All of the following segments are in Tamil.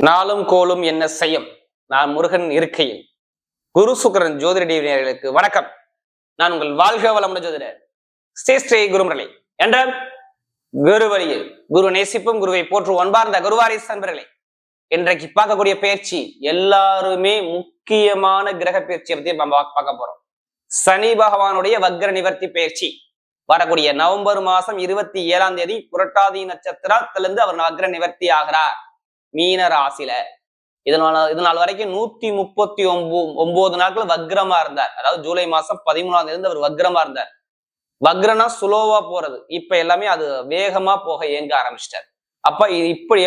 நாளும் கோலும் என்ன செய்யும். நான் முருகன் இருக்கையில். குரு சுக்கிரன் ஜோதிட நேயர்களுக்கு வணக்கம். நான் உங்கள் வாழ்க வளமுடன் ஜோதிடர் ஸ்ரீ குருமுரளி என்ற குரு வழியில் குரு நேசிப்பும் குருவை போற்று அன்பார்ந்த குருவாரிஸ் அன்பர்களே, இன்றைக்கு பார்க்கக்கூடிய பயிற்சி எல்லாருமே முக்கியமான கிரக பயிற்சியை பத்தி நம்ம பார்க்க போறோம். சனி பகவானுடைய வக்ர நிவர்த்தி பயிற்சி வரக்கூடிய நவம்பர் மாசம் 27ஆம் தேதி புரட்டாதி நட்சத்திரத்திலிருந்து அவர் வக்ர நிவர்த்தி ஆகிறார் மீன ராசியில. இதனால் வரைக்கும் 139 நாட்கள் வக்ரமா இருந்தார். அதாவது ஜூலை மாசம் 13ஆம் தேதி அவர் வக்ரமா இருந்தார். வக்ரனா சுலோவா போறது, இப்ப எல்லாமே அது வேகமா போக இயங்க ஆரம்பிச்சிட்டார். அப்ப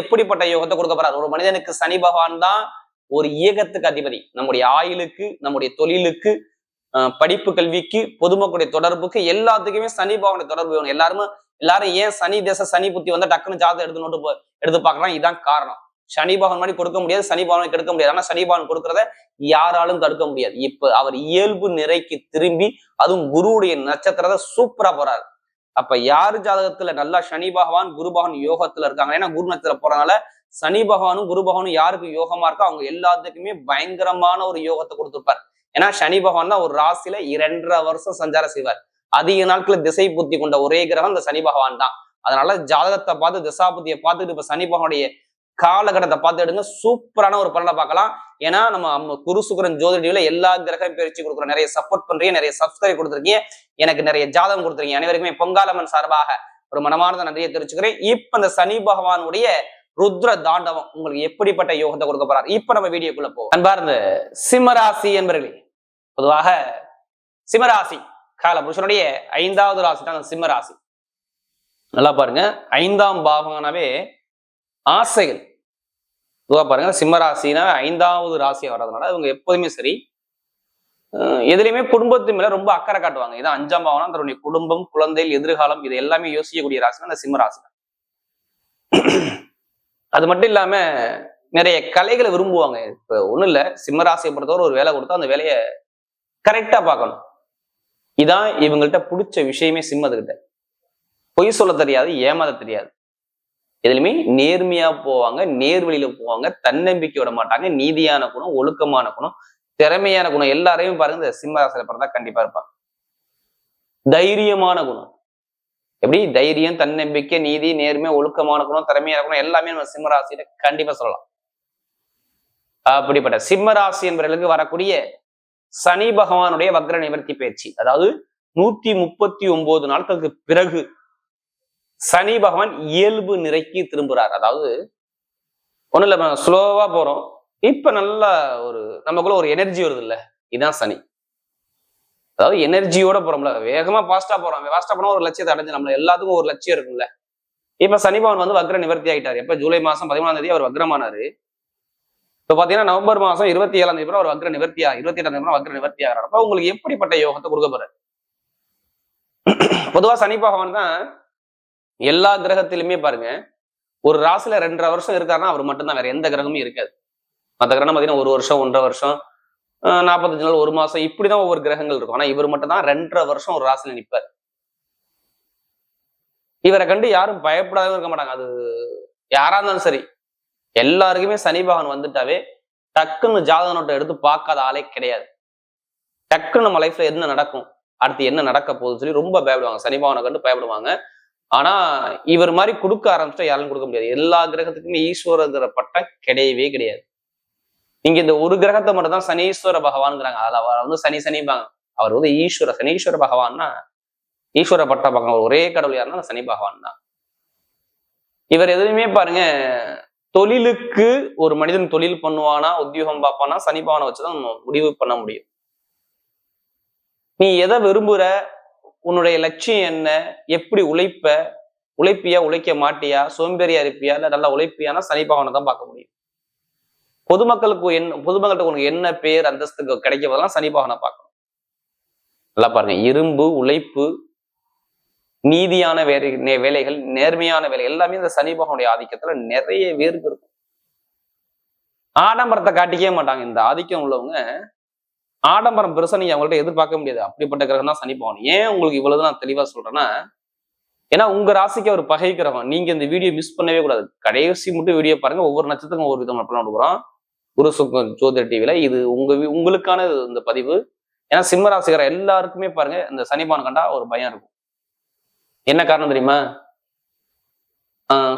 எப்படிப்பட்ட யோகத்தை கொடுக்க போறார்? ஒரு மனிதனுக்கு சனி பகவான் தான் ஒரு இயக்கத்துக்கு அதிபதி. நம்முடைய ஆயுளுக்கு, நம்முடைய தொழிலுக்கு, படிப்பு கல்விக்கு, பொதுமக்களுடைய தொடர்புக்கு, எல்லாத்துக்குமே சனி பகவானுடைய தொடர்பு வேணும். எல்லாரும் ஏன் சனி தேச சனி புத்தி வந்தா டக்குன்னு ஜாதகம் எடுத்து பார்க்கலாம். இதுதான் காரணம். சனி பகவான் மாதிரி கொடுக்க முடியாது, சனி பகவானை கெடுக்க முடியாது. ஆனா சனி பகவான் கொடுக்கறத யாராலும் தடுக்க முடியாது. இப்ப அவர் இயல்பு நிறைக்கு திரும்பி, அதுவும் குருவுடைய நட்சத்திரத்தை சூப்பரா போறாரு. அப்ப யாரு ஜாதகத்துல நல்லா சனி பகவான் குரு பகவான் யோகத்துல இருக்காங்க, ஏன்னா குரு நட்சத்திரம் போறதுனால சனி பகவானும் குரு பகவானும் யாருக்கு யோகமா இருக்கோ அவங்க எல்லாத்துக்குமே பயங்கரமான ஒரு யோகத்தை கொடுத்துருப்பார். ஏன்னா சனி பகவான் தான் ஒரு ராசியில 2.5 வருஷம் சஞ்சாரம் செய்வார். அதிக நாட்கள் திசை புத்தி கொண்ட ஒரே கிரகம் இந்த சனி பகவான் தான். அதனால ஜாதகத்தை பார்த்து திசா புத்தியை பார்த்துட்டு இப்ப சனி பகவானுடைய காலகட்டத்தை பார்த்து எடுங்க, சூப்பரான ஒரு பலனை பார்க்கலாம். ஏன்னா நம்ம குரு சுக்கிரன் ஜோதிடியில எல்லா கிரகம் பயிற்சி கொடுக்குறோம். நிறைய சப்போர்ட் பண்றீங்க, நிறைய சப்ஸ்கிரைப் கொடுத்துருக்கீங்க, எனக்கு நிறைய ஜாதகம் கொடுத்துருக்கீங்க. அனைவருக்குமே பொங்காலம்மன் சார்பாக ஒரு மனமார்ந்த நன்றியை தெரிவிச்சுக்கிறேன். இப்ப இந்த சனி பகவானுடைய ருத்ர தாண்டவம் உங்களுக்கு எப்படிப்பட்ட யோகத்தை கொடுக்க போறாரு, இப்ப நம்ம வீடியோக்குள்ள போவோம். அன்பார்ந்த சிம்மராசி என்பர்களே, பொதுவாக சிம்மராசி கால புருஷனுடைய 5வது ராசி தான் சிம்மராசி. நல்லா பாருங்க, 5ஆம் பாவம்னாவே ஆசைகள். பொதுவாக பாருங்க, சிம்மராசினா 5வது ராசியா வர்றதுனால இவங்க எப்போதுமே சரி எதுலையுமே குடும்பத்து மேல ரொம்ப அக்கறை காட்டுவாங்க. இதான் 5ஆம் பாவம்னா தன்னுடைய குடும்பம், குழந்தைகள், எதிர்காலம் இது எல்லாமே யோசிக்கக்கூடிய ராசினா அந்த சிம்மராசி. அது மட்டும் இல்லாம நிறைய கலைகளை விரும்புவாங்க. இப்ப ஒண்ணும் இல்ல, சிம்மராசியை பொறுத்தவரை ஒரு வேலை கொடுத்தா அந்த வேலையை கரெக்டா பார்க்கணும். இதான் இவங்கள்ட்ட பிடிச்ச விஷயமே. சிம்மத்துக்கிட்ட பொய் சொல்ல தெரியாது, ஏமாத தெரியாது. எதுலையுமே நேர்மையா போவாங்க, நேர்வழியில போவாங்க, தன்னம்பிக்கை விட மாட்டாங்க. நீதியான குணம், ஒழுக்கமான குணம், திறமையான குணம் எல்லாரையும் பாருங்க இந்த சிம்மராசியில பிறந்தா கண்டிப்பா இருப்பாங்க. தைரியமான குணம், எப்படி தைரியம், தன்னம்பிக்கை, நீதி, நேர்மை, ஒழுக்கமான குணம், திறமையான குணம் எல்லாமே நம்ம சிம்மராசியில கண்டிப்பா சொல்லலாம். அப்படிப்பட்ட சிம்மராசி என்பவர்களுக்கு வரக்கூடிய சனி பகவானுடைய வக்ர நிவர்த்தி பயிற்சி, அதாவது 139 நாட்களுக்கு பிறகு சனி பகவான் இயல்பு நிறைக்கு திரும்புறார். அதாவது ஒண்ணும் இல்ல, ஸ்லோவா போறோம், இப்ப நல்லா ஒரு நமக்குள்ள ஒரு எனர்ஜி வருது இல்ல, இதுதான் சனி. அதாவது எனர்ஜியோட போறோம்ல, வேகமா பாஸ்டா போறோம். பாஸ்டா போனா ஒரு லட்சியத்தை அடைஞ்சு, நம்மள எல்லாத்துக்கும் ஒரு லட்சியம் இருக்கும்ல. இப்ப சனி பகவான் வந்து வக்ர நிவர்த்தி ஆயிட்டாரு. எப்ப ஜூலை மாசம் 13ஆம் தேதி அவர் வக்ரமானாரு. இப்ப பாத்தீங்கன்னா நவம்பர் மாசம் 27ஆம் தேதி அவர் வக்ர நிவர்த்தியா, 28ஆம் தேதி வக்ர நிவர்த்தி ஆகிறார். அப்ப உங்களுக்கு எப்படிப்பட்ட யோகத்தை கொடுக்க போறாரு? பொதுவா சனி பகவான் தான் எல்லா கிரகத்திலுமே பாருங்க, ஒரு ராசியில 2.5 வருஷம் இருக்காருன்னா அவர் மட்டும்தான், வேற எந்த கிரகமும் இருக்காது. மற்ற கிரகம் பாத்தீங்கன்னா 1 வருஷம், 1.5 வருஷம், 45 நாள், 1 மாசம், இப்படிதான் ஒவ்வொரு கிரகங்கள் இருக்கும். ஆனா இவர் மட்டும் தான் 2.5 வருஷம் ஒரு ராசியில நிற்பார். இவரை கண்டு யாரும் பயப்படாத இருக்க மாட்டாங்க. அது யாரா இருந்தாலும் சரி, எல்லாருக்குமே சனி பகவான் வந்துட்டாவே டக்குன்னு ஜாதக நோட்டை எடுத்து பார்க்காத ஆளே கிடையாது. டக்குன்னு நம்ம லைஃப்ல என்ன நடக்கும், அடுத்து என்ன நடக்க போகுதுன்னு சொல்லி ரொம்ப பயப்படுவாங்க. சனி பகவானை கண்டு பயப்படுவாங்க. ஆனா இவர் மாதிரி கொடுக்க ஆரம்பிச்சுட்டா யாரும் கொடுக்க முடியாது. எல்லா கிரகத்துக்குமே ஈஸ்வரங்கிற பட்டம் கிடையவே கிடையாது. நீங்க இந்த ஒரு கிரகத்தை மட்டும் தான் சனீஸ்வர பகவான்ங்கிறாங்க. அதில் அவர் வந்து சனிபாங்க. அவர் வந்து சனீஸ்வர பகவான்னா ஈஸ்வர பட்ட பகவான் ஒரே கடவுள் யாருன்னா சனி பகவான் தான். இவர் எதுலையுமே பாருங்க, தொழிலுக்கு ஒரு மனிதன் தொழில் பண்ணுவானா, உத்தியோகம் பார்ப்பானா, சனி பகவானை வச்சுதான் முடிவு பண்ண முடியும். நீ எதை விரும்புற, உன்னுடைய லட்சியம் என்ன, எப்படி உழைப்பியா, உழைக்க மாட்டியா, சோம்பேறியா இருப்பியா, இல்ல நல்லா உழைப்பியானா சனி பகவானை தான் பார்க்க முடியும். பொதுமக்கள்கிட்ட உனக்கு என்ன பேர் அந்தஸ்து கிடைக்க போதெல்லாம் சனி பகவானை பார்க்கணும். நல்லா பாருங்க, இரும்பு, உழைப்பு, நீதியான வேலைகள், நேர்மையான வேலை எல்லாமே இந்த சனி பகவானுடைய ஆதிக்கத்துல நிறைய பேருக்கு இருக்கும். ஆடம்பரத்தை காட்டிக்கவே மாட்டாங்க. இந்த ஆதிக்கம் உள்ளவங்க ஆடம்பரம் பெருசா நீங்க அவங்கள்ட்ட எதிர்பார்க்க முடியாது. அப்படிப்பட்ட கிரகம் தான் சனி பகவான். ஏன் உங்களுக்கு இவ்வளவு நான் தெளிவா சொல்றேன்னா, ஏன்னா உங்க ராசிக்கு அவர் பகை கிரகம். நீங்க இந்த வீடியோ மிஸ் பண்ணவே கூடாது. கடைசி மட்டும் வீடியோ பாருங்க. ஒவ்வொரு நட்சத்திரம் ஒவ்வொரு விதமா பலன் கொடுக்குறோம் குரு சுக்ரன் ஜோதிட டிவில. இது உங்களுக்கான இந்த பதிவு. ஏன்னா சிம்ம ராசிக்கார எல்லாருக்குமே பாருங்க இந்த சனி பகவான் கண்டா ஒரு பயம் இருக்கும். என்ன காரணம் தெரியுமா?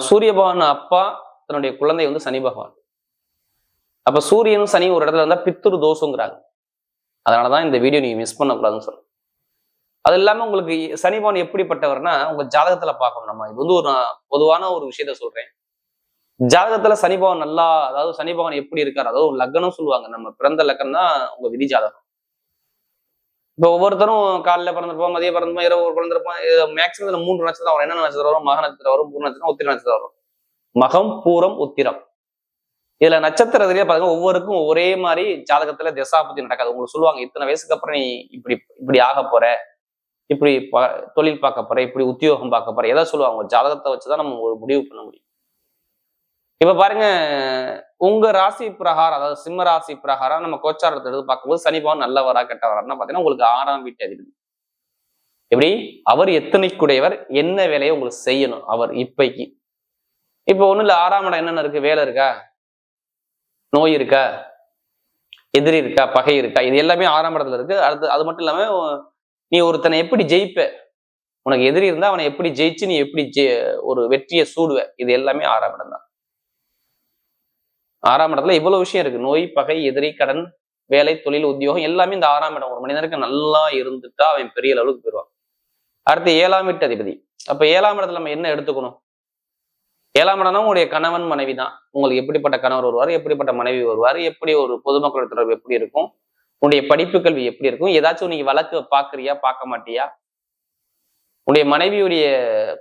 சூரிய பகவான் அப்பா தன்னுடைய குழந்தை வந்து சனி பகவான். அப்ப சூரியனும் சனி ஒரு இடத்துல இருந்தா பித்ரு தோஷங்கிறாங்க. அதனாலதான் இந்த வீடியோ நீங்க மிஸ் பண்ணக்கூடாதுன்னு சொல்றேன். அது இல்லாம உங்களுக்கு சனி பகவான் எப்படிப்பட்டவர்னா உங்க ஜாதகத்துல பார்க்கணும். நம்ம இது வந்து ஒரு பொதுவான ஒரு விஷயத்த சொல்றேன். ஜாதகத்துல சனி பகவான் நல்லா, அதாவது சனி பகவான் எப்படி இருக்காரு, அதாவது ஒரு லக்னம் சொல்லுவாங்க. நம்ம பிறந்த லக்னம் தான் உங்க விதி ஜாதகம். இப்ப ஒவ்வொருத்தரும் காலையில பிறந்திருப்போம், மதியம் பிறந்திருப்போம், இரவு பிறந்திருப்போம். மேக்சிமம் இதுல 3 நட்சத்திரம் வரும். என்ன நட்சத்திரம் வரும்? மக நட்சத்திரம் வரும், பூர நட்சத்திரம், உத்திர நட்சத்திரம் வரும். மகம், பூரம், உத்திரம். இதுல நட்சத்திரத்திலேயே பாருங்க ஒவ்வொருக்கும் ஒரே மாதிரி ஜாதகத்துல திசாபத்தி நடக்காது. உங்களுக்கு சொல்லுவாங்க இத்தனை வயசுக்கு அப்புறம் நீ இப்படி ஆக போற, இப்படி தொழில் பார்க்க போற, இப்படி உத்தியோகம் பார்க்க போற, எதை சொல்லுவாங்க? ஜாதகத்தை வச்சுதான் நம்ம ஒரு முடிவு பண்ண முடியும். இப்ப பாருங்க உங்க ராசி பிரகாரம், அதாவது சிம்ம ராசி பிரகாரம் நம்ம கோச்சாரத்தை எடுத்து பார்க்கும்போது சனி பகவான் நல்லவரா கெட்டவரான்னா பாத்தீங்கன்னா உங்களுக்கு 6ஆம் வீட்டு அதிபதி. எப்படி அவர் எத்தனைக்குடையவர், என்ன வேலையை உங்களுக்கு செய்யணும் அவர் இப்பைக்கு. இப்ப ஒண்ணு இல்ல, 6ஆம் இடம் என்னென்ன இருக்கு? வேலை இருக்கா, நோய் இருக்கா, எதிரி இருக்கா, பகை இருக்கா, இது எல்லாமே 6ஆம் இடத்துல இருக்கு. அடுத்து அது மட்டும் இல்லாம நீ ஒருத்தனை எப்படி ஜெயிப்ப, உனக்கு எதிரி இருந்தா அவனை எப்படி ஜெயிச்சு நீ எப்படி ஒரு வெற்றியை சூடுவ, இது எல்லாமே 6ஆம் இடம் தான். 6ஆம் இடத்துல இவ்வளவு விஷயம் இருக்கு. நோய், பகை, எதிரி, கடன், வேலை, தொழில், உத்தியோகம் எல்லாமே இந்த 6ஆம் இடம். ஒரு மனிதனுக்கு நல்லா இருந்துட்டா அவன் பெரிய அளவுக்கு போயிடுவான். அடுத்து 7ஆம் வீட்டு அதிபதி. அப்ப 7ஆம் இடத்துல நம்ம என்ன எடுத்துக்கணும்? 7ஆம் இடம்னா உங்களுடைய கணவன் மனைவி தான். உங்களுக்கு எப்படிப்பட்ட கணவர் வருவார், எப்படிப்பட்ட மனைவி வருவார், எப்படி ஒரு பொதுமக்கள் தொடர்பு எப்படி இருக்கும், உன்னுடைய படிப்பு கல்வி எப்படி இருக்கும், ஏதாச்சும் நீங்க வழக்கு பாக்குறியா பார்க்க மாட்டியா, உன்னுடைய மனைவியுடைய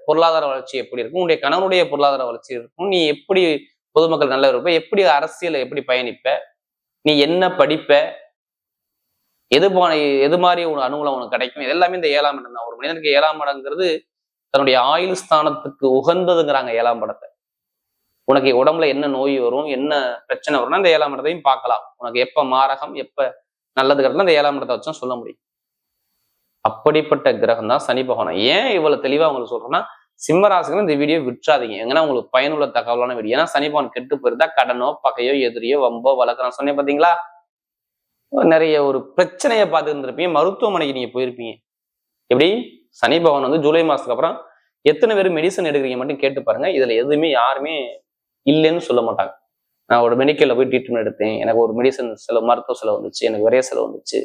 பொருளாதார வளர்ச்சி எப்படி இருக்கும், உன்னுடைய கணவனுடைய பொருளாதார வளர்ச்சி இருக்கும், நீ எப்படி பொதுமக்கள் நல்ல இருப்ப, எப்படி அரசியலை எப்படி பயணிப்ப, நீ என்ன படிப்ப, எது மாதிரி ஒரு அனுகூலம் உனக்கு கிடைக்கும், இது எல்லாமே இந்த 7ஆம் இடம் தான். ஒரு மனிதனுக்கு 7ஆம் இடங்கிறது தன்னுடைய ஆயுள் ஸ்தானத்துக்கு உகந்ததுங்கிறாங்க 7ஆம் இடத்தை. உனக்கு உடம்புல என்ன நோய் வரும், என்ன பிரச்சனை வரும்னா இந்த 7ஆம் இடத்தையும் பார்க்கலாம். உனக்கு எப்ப மாரகம், எப்ப நல்லது கிடைக்கும் இந்த 7ஆம் இடத்தை வச்சும் சொல்ல முடியும். அப்படிப்பட்ட கிரகம் தான் சனி பகவான். ஏன் இவ்வளவு தெளிவா உங்களுக்கு சொல்றேன்னா, சிம்ம ராசிக்கு இந்த வீடியோ விட்டுறாதீங்க. எங்கன்னா உங்களுக்கு பயனுள்ள தகவலான வீடியோ. ஏன்னா சனி பகவான் கெட்டு போயிருந்தா கடனோ, பகையோ, எதிரியோ, வம்போ, வழக்கு நான் சொன்னேன் பாத்தீங்களா, நிறைய ஒரு பிரச்சனையை பார்த்து இருந்திருப்பீங்க. மருத்துவமனைக்கு நீங்க போயிருப்பீங்க. எப்படி சனி பகவான் வந்து ஜூலை மாசத்துக்கு அப்புறம் எத்தனை பேர் மெடிசன் எடுக்கிறீங்க மட்டும் கேட்டு பாருங்க. இதுல எதுவுமே யாருமே இல்லைன்னு சொல்ல மாட்டாங்க. நான் ஒரு மெடிக்கல்ல போய் ட்ரீட்மெண்ட் எடுத்தேன், எனக்கு ஒரு மெடிசன் செலவு, மருத்துவ செலவு வந்துச்சு, எனக்கு விரைய செலவு வந்துச்சு,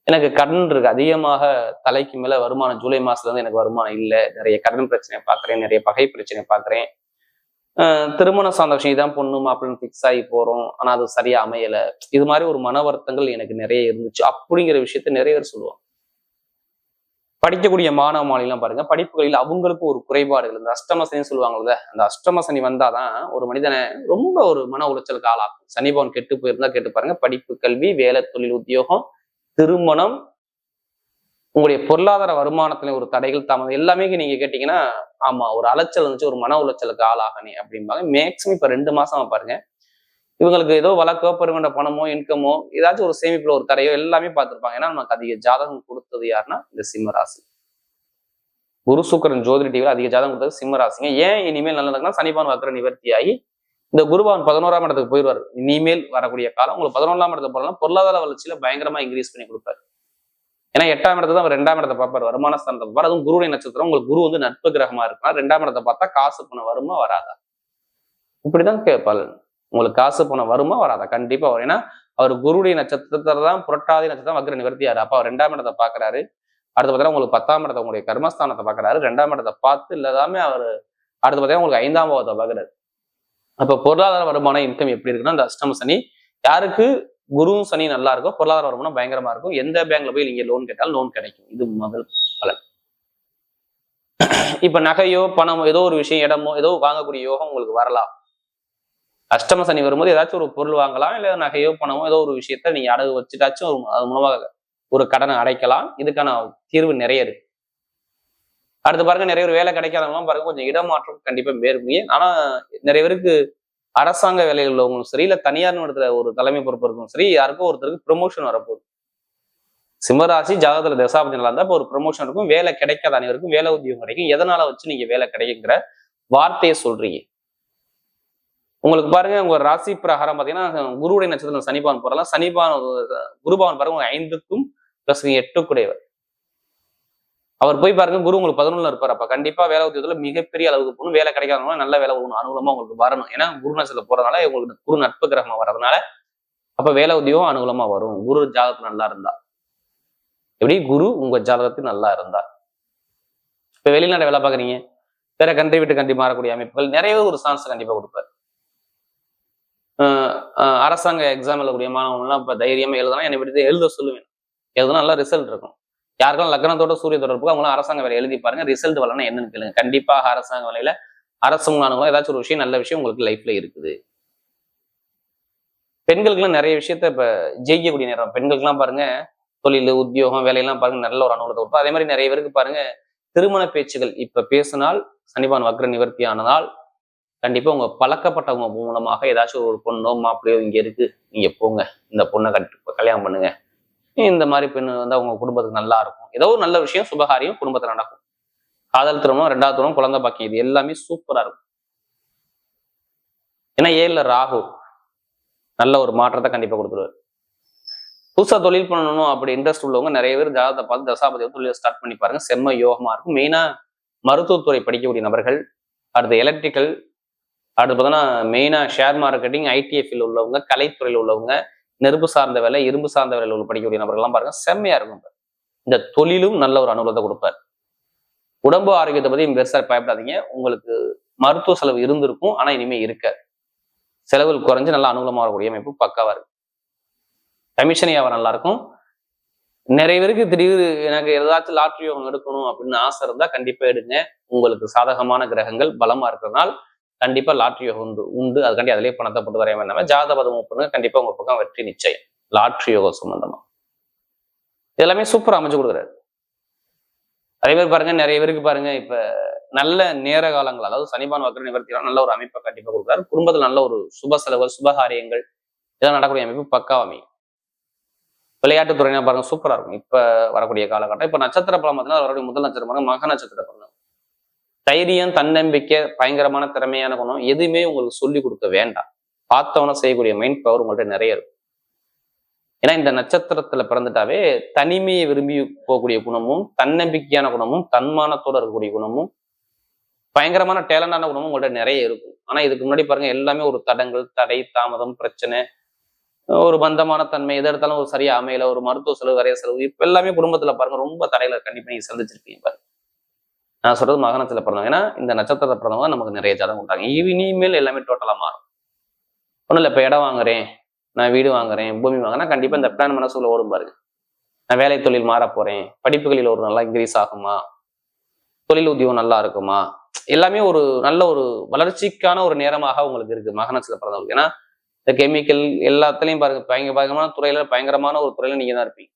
எனக்கு கடன் இருக்கு, அதிகமாக தலைக்கு மேல வருமானம், ஜூலை மாசத்துல இருந்து எனக்கு வருமானம் இல்லை, நிறைய கடன் பிரச்சனையை பாக்குறேன், நிறைய பகை பிரச்சனையை பாக்குறேன், திருமணம் சார்ந்த விஷயம் தான் பொண்ணு மாப்பிள்ளை ஃபிக்ஸ் ஆகி போறோம், ஆனா அது சரியா அமையல, இது மாதிரி ஒரு மன வருத்தங்கள் எனக்கு நிறைய இருந்துச்சு அப்படிங்கிற விஷயத்த நிறைய பேர் சொல்லுவாங்க. படிக்கக்கூடிய மாணவ மாணவிலாம் பாருங்க, படிப்புகளில் அவங்களுக்கு ஒரு குறைபாடுகள், இந்த அஷ்டமசனின்னு சொல்லுவாங்கல்ல, அந்த அஷ்டமசனி வந்தாதான் ஒரு மனிதனை ரொம்ப ஒரு மன உளைச்சலுக்கு ஆளாகும். சனி பகவான் கெட்டு போயிருந்தா கேட்டு பாருங்க, படிப்பு, கல்வி, வேலை, தொழில், உத்தியோகம், திருமணம், உங்களுடைய பொருளாதார வருமானத்துல ஒரு தடைகள், தாமதம் எல்லாமே நீங்க கேட்டீங்கன்னா ஆமா ஒரு அலைச்சல் இருந்துச்சு, ஒரு மன உளைச்சலுக்கு ஆளாகனே அப்படிம்பாங்க. மேக்சிமம் இப்ப 2 மாசமா பாருங்க, இவங்களுக்கு ஏதோ வழக்கோ, பெருங்கொண்ட பணமோ, இன்கமோ, ஏதாச்சும் ஒரு சேமிப்புல ஒரு தடையோ எல்லாமே பார்த்திருப்பாங்க. ஏன்னா நமக்கு அதிக ஜாதகம் கொடுத்தது யாருன்னா இந்த சிம்ம ராசி. குரு சுக்கிரன் ஜோதிட டிவில அதிக ஜாதகம் கொடுத்தது சிம்ம ராசிங்க. ஏன் இனிமேல் நல்ல நடக்குன்னா, சனி பகவான் வக்ர நிவர்த்தி ஆகி இந்த குருபவன் 11ஆம் இடத்துக்கு போயிடுவார். இனிமேல் வரக்கூடிய காலம் உங்களுக்கு 11ஆம் இடத்துக்கு போறதுனா பொருளாதார வளர்ச்சியில பயங்கரமா இன்க்ரீஸ் பண்ணி கொடுப்பாரு. ஏன்னா 8ஆம் இடத்தை தான் 2ஆம் இடத்தை பார்ப்பார், வருமான ஸ்தானத்தை பார்ப்பார். அதுவும் குருடைய நட்சத்திரம், உங்களுக்கு குரு வந்து நட்பு கிரகமா இருக்குன்னா 2ஆம் இடத்தை பார்த்தா காசு பணம் வருமா வராதா, இப்படிதான் கேட்பாள். உங்களுக்கு காசு பணம் வருமா வராதா? கண்டிப்பா வரும். ஏன்னா அவர் குருடைய நட்சத்திரத்தை தான், புரட்டாதி நட்சத்திரம் வக்ர நிவர்த்தியாரு. அப்ப அவர் 2ஆம் இடத்தை பாக்குறாரு. அடுத்து பார்த்தீங்கன்னா உங்களுக்கு 10ஆம் இடத்தை, உங்களுடைய கர்மஸ்தானத்தை பாக்குறாரு. 2ஆம் இடத்தை பார்த்து இல்லாம அவர் அடுத்து பார்த்தீங்கன்னா உங்களுக்கு 5ஆம் பாவத்தை பாக்குறாரு. அப்ப பொருளாதார வருமானம், இன்கம் எப்படி இருக்குன்னா, இந்த அஷ்டம சனி யாருக்கு குருவும் சனி நல்லா இருக்கும், பொருளாதார வருமானம் பயங்கரமா இருக்கும். எந்த பேங்க்ல போய் நீங்க லோன் கேட்டாலும் லோன் கிடைக்கும். இது முதல் பலன். இப்ப நகையோ, பணமோ, ஏதோ ஒரு விஷயம், இடமோ, ஏதோ வாங்கக்கூடிய யோகம் உங்களுக்கு வரலாம். அஷ்டம சனி வரும்போது ஏதாச்சும் ஒரு பொருள் வாங்கலாம், இல்ல நகையோ, பணமோ, ஏதோ ஒரு விஷயத்த நீங்க அடகு வச்சுட்டாச்சும் அது மூலமாக ஒரு கடனை அடைக்கலாம். இதுக்கான தீர்வு நிறைய இருக்கு. அடுத்து பாருங்க, நிறைய பேர் வேலை கிடைக்காதவங்களாம் பாருங்க கொஞ்சம் இடமாற்றம் கண்டிப்பா மேற்கொள்ளுங்க. ஆனா நிறைய பேருக்கு அரசாங்க வேலையில் உள்ளவங்களும் சரி, இல்ல தனியார் இடத்துல ஒரு தலைமை பொறுப்பு இருக்கும் சரி, யாருக்கும் ஒருத்தருக்கு ப்ரொமோஷன் வரப்போகுது. சிம்மராசி ஜாதகத்துல தசாபதி நல்லா இருந்தா இப்போ ஒரு ப்ரொமோஷன் இருக்கும், வேலை கிடைக்காத அனைவருக்கும் வேலை உத்தியோகம் கிடைக்கும். எதனால வச்சு நீங்க வேலை கிடைக்குங்கிற வார்த்தையை சொல்றீங்க. உங்களுக்கு பாருங்க உங்க ராசி பிரகாரம் பாத்தீங்கன்னா குருவுடைய நட்சத்திரம் சனிபான் போறலாம். சனிபான் குருபாவன் பாருங்க 5க்கும் பிளஸ் 8 அவர் போய் பாருங்க குரு உங்களுக்கு 11ல இருப்பார். அப்ப கண்டிப்பா வேலை உத்தியோகத்துல மிகப்பெரிய அளவுக்கு போகணும், வேலை கிடைக்காதவங்க நல்ல வேலை ஒண்ணு அனுகூலமா உங்களுக்கு வரணும். ஏன்னா குரு நட்சத்திரம் போறதுனால உங்களுக்கு குரு நட்பு கிரகமா வர்றதுனால அப்ப வேலை உத்தியோகம் அனுகூலமா வரும். குரு ஜாதகத்துல நல்லா இருந்தா எப்படி குரு உங்க ஜாதகத்தில் நல்லா இருந்தா. இப்ப வெளிநாடு வேலை பாக்குறீங்க, வேற கண்ட்ரி விட்டு கண்ட்ரி மாறக்கூடிய அமைப்புகள் நிறைய ஒரு சான்ஸ் கண்டிப்பா கொடுப்பாரு. அரசாங்க எக்ஸாம் எழுதக்கூடிய மாணவர்கள்லாம் இப்ப தைரியமா எழுதலாம், என்னை விட்டு எழுத சொல்லுவேன். எழுதுனா நல்லா ரிசல்ட் இருக்கும். யாருக்கும் லக்னத்தோட சூரிய தொடர்புக்கு அவங்களாம் அரசாங்க வேலை எழுதி பாருங்க, ரிசல்ட் வரலன்னா என்னன்னு கேளுங்க. கண்டிப்பாக அரசாங்க வேலையில அரசு முன்னானுங்களும் ஏதாச்சும் ஒரு விஷயம் நல்ல விஷயம் உங்களுக்கு லைஃப்ல இருக்குது. பெண்களுக்குலாம் நிறைய விஷயத்த இப்ப ஜெயிக்கக்கூடிய நேரம். பெண்களுக்குலாம் பாருங்க தொழில் உத்தியோகம் வேலையெல்லாம் பாருங்க நல்ல ஒரு அனுகூலத்தை கொடுப்போம். அதே மாதிரி நிறைய பேருக்கு பாருங்க திருமண பேச்சுகள் இப்ப பேசினால் சனிபான் வக்ர நிவர்த்தி ஆனதால் கண்டிப்பா உங்க பழக்கப்பட்டவங்க மூலமாக ஏதாச்சும் ஒரு பொண்ணோ மாப்பிள்ளையோ இங்க இருக்கு, நீங்க போங்க இந்த பொண்ணை கல்யாணம் பண்ணுங்க, இந்த மாதிரி பெண் வந்து அவங்க குடும்பத்துக்கு நல்லா இருக்கும். ஏதோ ஒரு நல்ல விஷயம் சுபகாரியம் குடும்பத்துல நடக்கும். காதல் திருமணம், 2வது திருமணம், குழந்தை பாக்கியம், இது எல்லாமே சூப்பரா இருக்கும். ஏன்னா 7ல ராகு நல்ல ஒரு மாற்றத்தை கண்டிப்பா கொடுத்துருவாரு. புதுசா தொழில் பண்ணணும் அப்படி இன்ட்ரெஸ்ட் உள்ளவங்க நிறைய பேர் ஜாதகத்தை பார்த்து தசாபதி தொழில் ஸ்டார்ட் பண்ணி பாருங்க, செம்ம யோகமா இருக்கும். மெயினா மருத்துவத்துறை படிக்கக்கூடிய நபர்கள், அடுத்து எலக்ட்ரிக்கல், அடுத்து பார்த்தோன்னா மெயினா ஷேர் மார்க்கெட்டிங், ஐடிஎஃப்ல உள்ளவங்க, கலைத்துறையில் உள்ளவங்க, நெருப்பு சார்ந்த வேலை, இரும்பு சார்ந்த வேலையில் உள்ள படிக்கக்கூடிய நபர்கள்லாம் பாருங்க செம்மையா இருக்கும். இந்த தொழிலும் நல்ல ஒரு அனுகூலத்தை கொடுப்பார். உடம்பு ஆரோக்கியத்தை பத்தி பெருசா பயப்படாதீங்க. உங்களுக்கு மருத்துவ செலவு இருந்திருக்கும், ஆனா இனிமே இருக்காது. செலவுகள் குறைஞ்சு நல்ல அனுகூலமாக வரக்கூடிய அமைப்பு பக்காவா இருக்கு. கமிஷன் வியாபாரம் நல்லா இருக்கும். நிறைய பேருக்கு திடீர்னு எனக்கு ஏதாச்சும் லாட்ரி யோகம் எடுக்கணும் அப்படின்னு ஆசை இருந்தா கண்டிப்பா எடுங்க. உங்களுக்கு சாதகமான கிரகங்கள் பலமா இருக்கிறதுனால கண்டிப்பா லாட்ரி யோகம் உண்டு. அதுக்காண்டி அதிலே பணத்தை போட்டு வரைய வேண்டாம ஜாதபதம் பண்ணுங்க, கண்டிப்பா உங்க பக்கம் வெற்றி நிச்சயம். லாட்ரி யோகம் சம்பந்தமா எல்லாமே சூப்பரா அமைச்சு கொடுக்குறாரு. அதே மாதிரி பாருங்க நிறைய பேருக்கு பாருங்க இப்ப நல்ல நேர காலங்கள், அதாவது சனிபான் வக்ர நிவர்த்தியான நல்ல ஒரு அமைப்பை கண்டிப்பா கொடுக்குறாரு. குடும்பத்தில் நல்ல ஒரு சுப செலவுகள் சுபகாரியங்கள் இதெல்லாம் நடக்கூடிய அமைப்பு பக்கா அமையும். விளையாட்டுத்துறையினா பாருங்க சூப்பரா இருக்கும். இப்ப வரக்கூடிய காலகட்டம். இப்ப நட்சத்திர பலம் பார்த்தீங்கன்னா அவருடைய முதல் நட்சத்திரம் பாருங்க மக நட்சத்திர பலம். தைரியம், தன்னம்பிக்கை, பயங்கரமான திறமையான குணம், எதுவுமே உங்களுக்கு சொல்லி கொடுக்க வேண்டாம். பார்த்தவன செய்யக்கூடிய மைண்ட் பவர் உங்கள்கிட்ட நிறைய இருக்கும். ஏன்னா இந்த நட்சத்திரத்துல பிறந்துட்டாவே தனிமையை விரும்பி போகக்கூடிய குணமும், தன்னம்பிக்கையான குணமும், தன்மானத்தோட இருக்கக்கூடிய குணமும், பயங்கரமான டேலண்டான குணமும் உங்கள்கிட்ட நிறைய இருக்கும். ஆனா இதுக்கு முன்னாடி பாருங்க எல்லாமே ஒரு தடங்கள், தடை, தாமதம், பிரச்சனை, ஒரு பந்தமான தன்மை, எது எடுத்தாலும் ஒரு சரியா அமையல, ஒரு மருத்துவ செலவு, வரைய செலவு, இப்ப எல்லாமே குடும்பத்துல பாருங்க ரொம்ப தடையில கண்டிப்பா நீங்க சந்திச்சிருப்பீங்க பாருங்க. நான் சொல்றது மகனத்துல பிறந்தவங்க. ஏன்னா இந்த நட்சத்திரத்தை பிறந்தவங்க நமக்கு நிறைய ஜாதகம் கொடுத்தாங்க. இனிமேல் எல்லாமே டோட்டலா மாறும். ஒன்றும் இல்லை, இப்ப இடம் வாங்குறேன், நான் வீடு வாங்குறேன், பூமி வாங்குறேன், கண்டிப்பா இந்த பிளான் மனசுக்குள்ள ஓடும் பாருங்க. நான் வேலை தொழில் மாற போறேன், படிப்புகளில் ஒரு நல்லா இன்க்ரீஸ் ஆகுமா, தொழில் உத்தியோகம் நல்லா இருக்குமா, எல்லாமே ஒரு நல்ல ஒரு வளர்ச்சிக்கான ஒரு நேரமாக உங்களுக்கு இருக்கு மகனத்துல பிறந்தவங்களுக்கு. ஏன்னா இந்த கெமிக்கல் எல்லாத்துலயும் பாருங்க பயங்கரமான துறையில, பயங்கரமான ஒரு துறையில நீங்க தான் இருப்பீங்க.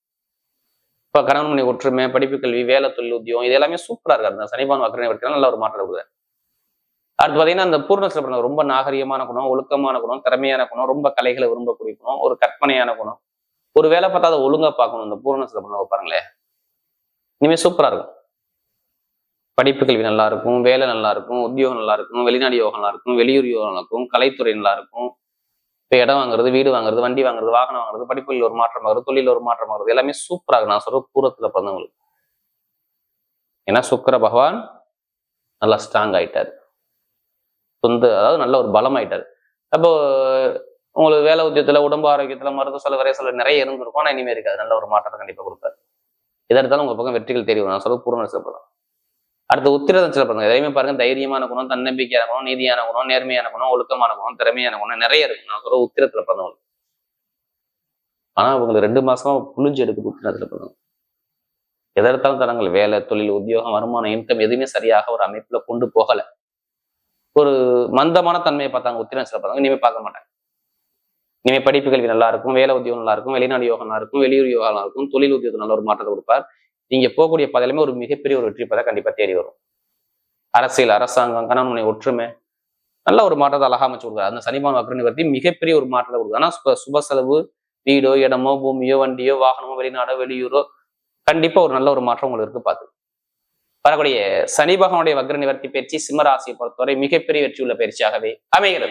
இப்ப கணவன் மணி ஒற்றுமை, படிப்பு கல்வி, வேலை தொழில் உத்தியோகம், இது எல்லாமே சூப்பரா இருக்காரு. அந்த சனிபான் வக்ர நிவர்த்தினால நல்ல ஒரு மாற்றம் கொடுக்குது. அடுத்து பாத்தீங்கன்னா அந்த பூர்ணத்துல பிறந்த ரொம்ப நாகரிகமான குணம், ஒழுக்கமான குணம், திறமையான குணம், ரொம்ப கலைகளை விரும்பக்கூடிய குணம், ஒரு கற்பனையான குணம், ஒரு வேலை பார்த்தா அதை ஒழுங்கா பார்க்கணும். இந்த பூர்ணத்துல பிறந்த பாருங்களேன் இனிமே சூப்பரா இருக்கும். படிப்பு கல்வி நல்லா இருக்கும், வேலை நல்லா இருக்கும், உத்தியோகம் நல்லா இருக்கும், வெளிநாடு யோகம் நல்லா இருக்கும், வெளியூர் யோகம் நல்லா இருக்கும், கலைத்துறை நல்லா இருக்கும். இப்போ இடம் வாங்குறது, வீடு வாங்குறது, வண்டி வாங்குறது, வாகனம் வாங்குறது, படிப்புகளில் ஒரு மாற்றம் ஆகுறது, தொழில ஒரு மாற்றம் ஆகுறது, எல்லாமே சூப்பராக நான் சொல்ற பூரத்துல பிறந்தவங்களுக்கு. ஏன்னா சுக்கிர பகவான் நல்லா ஸ்ட்ராங் ஆயிட்டாரு, அதாவது நல்ல ஒரு பலம் ஆயிட்டாரு. அப்போ உங்களுக்கு வேலை உத்தியத்துல, உடம்பு ஆரோக்கியத்துல, மருத்துவ செலவு, வரைய செலவு நிறைய இருந்திருக்கும். ஆனா இனிமே இருக்காது. நல்ல ஒரு மாற்றத்தை கண்டிப்பா கொடுப்பாரு. எதை எடுத்தாலும் உங்க பக்கம் வெற்றிகள் தெரியும். நான் சொல்ல பூர்ண சிறப்பு. அடுத்து உத்திரதம் சிறப்பு. எதையுமே பாருங்க தைரியமான குணம், தன்னம்பிக்கையான குணம், நீதியான குணம், நேர்மையான குணம், ஒழுக்கமான குணம், திறமையான குணம் நிறைய இருக்கு. நான் சொல்ற உத்திரத்துல பிறந்தவங்க. ஆனா உங்களுக்கு 2 மாசமா புளிஞ்சு எடுக்குது உத்திரத்துல பிறந்தவங்க. எதை எடுத்தாலும் தரங்கள், வேலை தொழில் உத்தியோகம் வருமானம் இன்கம் எதுவுமே சரியாக ஒரு அமைப்புல கொண்டு போகல. ஒரு மந்தமான தன்மையை பார்த்தாங்க உத்திரம் சிறப்பாங்க. இனிமே பார்க்க மாட்டாங்க. இனிமே படிப்பு கல்வி நல்லா இருக்கும், வேலை உத்தியோகம் நல்லா இருக்கும், வெளிநாடு யோகம் நல்லா இருக்கும், வெளியூர் யோகம் நல்லா இருக்கும், தொழில் உத்தியோகத்தில் நல்ல ஒரு மாற்றத்தை கொடுப்பார். நீங்க போகக்கூடிய பாதையிலுமே ஒரு மிகப்பெரிய ஒரு வெற்றி பாதை கண்டிப்பா தேடி வரும். அரசியல், அரசாங்கம், கணவன் ஒற்றுமை நல்ல ஒரு மாற்றத்தை அழகா அமைச்சு கொடுக்குறாரு. அந்த சனிபான் வக்ர நிவர்த்தி மிகப்பெரிய ஒரு மாற்றத்தை கொடுக்குது. ஆனா சுப செலவு, வீடோ இடமோ பூமியோ வண்டியோ வாகனமோ வெளிநாடோ வெளியூரோ கண்டிப்பா ஒரு நல்ல ஒரு மாற்றம் உங்களுக்கு இருக்கு. பார்த்து வரக்கூடிய சனி பகவானுடைய வக்ர நிவர்த்தி பயிற்சி சிம்மராசியை பொறுத்தவரை மிகப்பெரிய வெற்றியுள்ள பயிற்சியாகவே அமைகிறது.